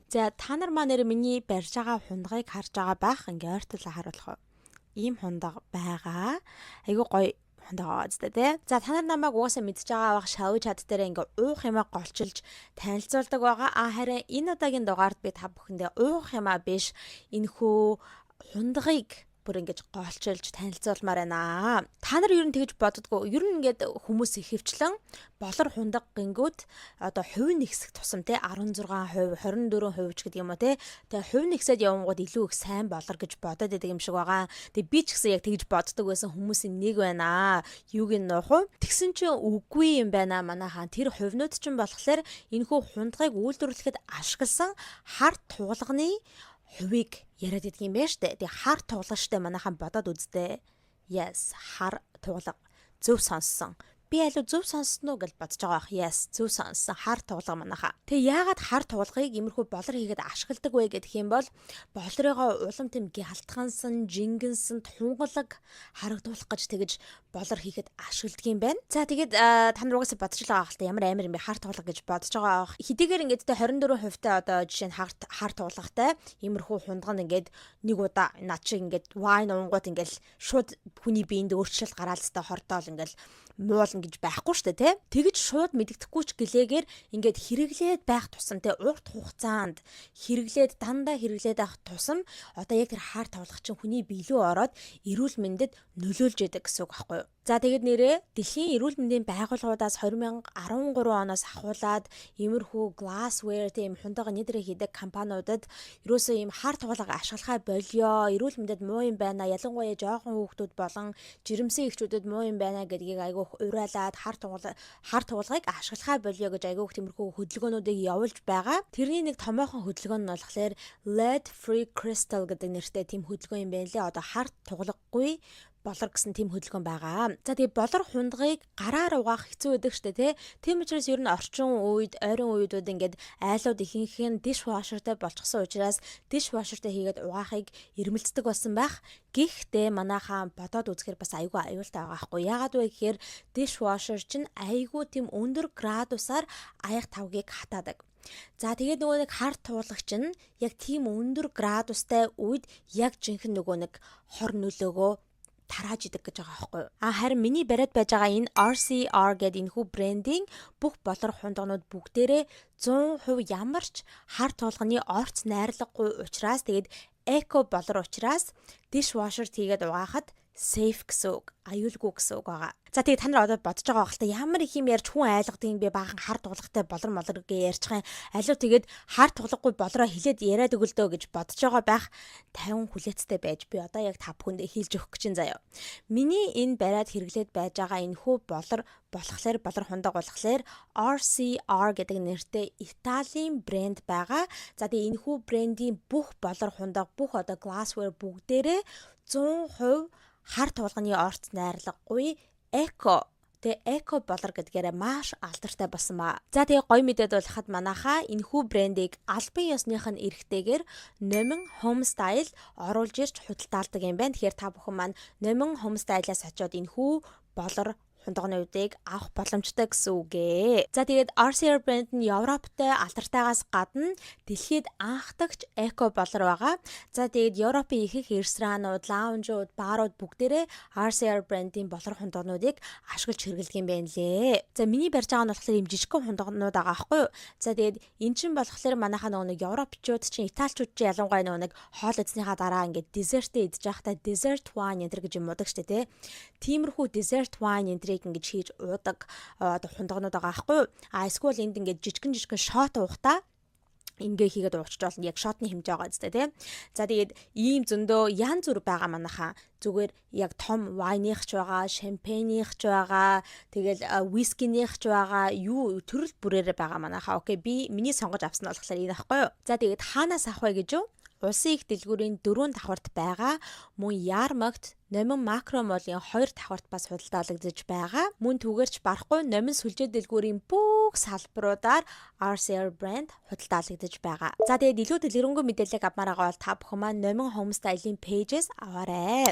За та нар маань миний барьж байгаа хундагыг харж байгаа байх. Ингээ ойртол харуулах уу? Ийм хундаг байгаа. Айгу гоё хундаг байгаа зү тэ. За та нар намайг угаасаа мэдж байгаа байх шоу чат дээр ингээ уух юмаа голчилж танилцуулдаг байгаа. Харин энэ удаагийн дугаард би та бүхэндээ уух юмаа биш энэхүү хундагыг бүр ингэж голчилж танилцуулмаар байна. Та нар ер нь тэгж боддгоо. Ер нь ингээд хүмүүс ихэвчлэн болор хундаг гингүүд одоо хувь нэгсэх тусам те 16%, 24% ч гэдэг юм уу те. Тэгээ хувь нэгсэд явангууд илүү их сайн болор гэж бодоод байдаг юм шиг байгаа. Тэгээ би ч гэсэн яг тэгж боддог байсан хүмүүсийн нэг байна. Юуг нь нуух вэ? Тэгсэн чинь үгүй юм байна манайхаа. Тэр хувьнууд чинь болохоор энэхүү хундагыг үйлдвэрлэхэд ашигласан хар туулганы хувийг яриад идэх юм байна штэ. Тэгээ хар туулга штэ манайхан бодоод үзтээ. Yes, хар туулга. Зөв сонссон. Би аль зөв сонссон уу гэж бодож байгаа бах. Yes, зөв сонссон. Хар туулга манайхаа. Тэгээ яагаад хар туулгыг иймэрхүү болор хийгээд ашигладаг вэ гэх юм бол болорыгоо улам тэм гялтгансан, жингэнсэн, тунгалаг харагдуулах гэж тэгэж болор хийхэд ашигладаг юм байна. За тэгээд та нар угаасаа бодож байгаа хальта ямар амар юм бэ хар туулга гэж бодож байгаа бах. Хэдийгээр ингээд 24% та одоо жишээ нь хар туулгатай иймэрхүү хундганд ингээд нэг удаа над шиг ингээд wine уунгууд ингээд шууд хүний биед өөрчлөлт гараад та хортоол ингээд муулна гэж байхгүй шүү дээ тий. Тэгэж шууд мэддэхгүй ч гэлээгээр ингээд хэрэглээд байх тусам тий урт хугацаанд хэрэглээд дандаа хэрэглээд байх тусам одоо яг тэр хар тавлах чинь хүний бие рүү ороод эрүүл мэндэд нөлөөлж яадаг гэсэн үг байхгүй юу? За тэгээд нэрээ дэлхийн эрүүл мэндийн байгууллагуудаас 2013 оноос ахуулаад иймэрхүү glassware тийм хундаг нэдрэ хийдэг компаниудад ерөөсөө ийм хар туулга ашиглахаа болио, эрүүл мэндэд муу юм байна, ялангуяа жоохон хүүхдүүд болон жирэмсэн эхчүүдэд муу юм байна гэдгийг айгүйх уриалаад хар туулгыг ашиглахаа болио гэж айгүйх тиймэрхүү хөдөлгөөнүүдийг явуулж байгаа. Тэрний нэг томоохон хөдөлгөөн нь болохоор lead free crystal гэдэг нэртэй тийм хөдөлгөөн юм байна лээ. Одоо хар туулгагүй болор гэсэн тийм хөдөлгөөн байгаа. За тэгээ болор хундагыг гараар угаах хэцүү байдаг штэ тий. Тийм учраас ер нь орчин үед, ойрын үеүүд ингээд айлууд ихэнх нь dishwasherтай болчихсон учраас dishwasherтай хийгээд угаахыг ирмэлцдэг болсон байх. Гэхдээ манайхаа бодоод үзэхээр бас айгүй аюултай байгаа байхгүй. Яагаад вэ гэхээр dishwasher чинь айгүй тийм өндөр градусаар аяг тавгийг хатаадаг. За тэгээд нөгөө нэг хар туулагч нь яг тийм өндөр градустай үед яг жинхэнэ нөгөө нэг хор нөлөөгөө тарааж идэг гэж байгаа байхгүй юу. Харин миний бариад байж байгаа энэ RCR гэдэг энэхүү брендинг бүх болор хундагнууд бүгдээрээ 100% ямарч хар туулганы орц найрлагагүй учраас тэгээд эко болор учраас dishwasher хийгээд угаахад safe гэсэн үг, аюулгүй гэсэн үг байгаа. За тэгээ та нар одоо бодож байгаа байх л та ямар их юм ярьж хүн айлгадаг юм бэ баахан хар тулгатай болор молор гэж ярьчихсан. Алуу тэгээд хар тулгахгүй болороо хилээд яриад өгөлдөө гэж бодож байгаа байх 50 хүлээцтэй байж би одоо яг та бүхэндээ хэлж өгөх гэж заяа. Миний энэ бариад хэрэглээд байж байгаа энэ хүү болор хундаг болохоор RCR гэдэг нэртэй Италийн брэнд байгаа. За тэгээ энэ хүү брендийн бүх болор хундаг бүх одоо glassware бүгдээрээ 100% хар туулганы орц найрлагагүй эко болор гэдгээрээ маш алдартай болсон ба. За тэгээ гоё мэдээд болоход манайхаа энэхүү брендийг албан ёсных нь эрхтэйгээр Номин Homestyle оруулж ирж худалдаалдаг юм байна. Тэгэхээр та бүхэн маань Номин Homestyle-аас очиод энэхүү болор хундагнуудыг авах боломжтой гэсэн үг ээ. За тэгээд RCR брэнд нь Европтой алдартай-гаас гадна дэлхийд анхдагч эко болор байгаа. За тэгээд Европын ихэнх ресторанууд, лаунжууд, баарууд бүгдээрээ RCR брэндийн болор хундагнуудыг ашиглаж хэрэглэдэг юм байна лээ. За миний барьж байгаа нь болохоор юм жижигхэн хундагнууд байгаа байхгүй юу? За тэгээд эн чинь болохоор манайхаа нэг европчууд чинь италичууд чинь ялангуяа нэг хоол идснийхаа дараа ингээд десертээ идж байхдаа dessert wine энэ гэж юм удаг штэ тий. Тиймэрхүү dessert wine ингэж хийж уудаг хундагнууд байгаа байхгүй юу? Эсвэл энд ингэж жижигэн шот уухтаа ингээ хийгээд уучж болно. Яг шотны хэмжээ байгаа зү тий. За тэгээд ийм зөндөө янз бүр байгаа манайхаа. Зүгээр яг том вайных ч байгаа, шампаньных ч байгаа, тэгэл вискиных ч байгаа, юу төрөл бүрээрээ байгаа манайхаа. Окей, миний сонгож авсан нь болохоор энэ байхгүй юу? За тэгээд хаанаас авах вэ гэж юу? Улсын их дэлгүүрийн 4 давхарт байгаа. Мөн Ярмагт Номин Макро молын 2 давхарт бас худалдаалагдаж байгаа. Мөн түгээрч барахгүй Номин сүлжээ дэлгүүрийн бүх салбаруудаар RCR брэнд худалдаалагдаж байгаа. За тэгээд илүү дэлгэрэнгүй мэдээлэл авмаар байгаа бол та бүхэн маань Номин Homestyle-ийн пэйжээс аваарай.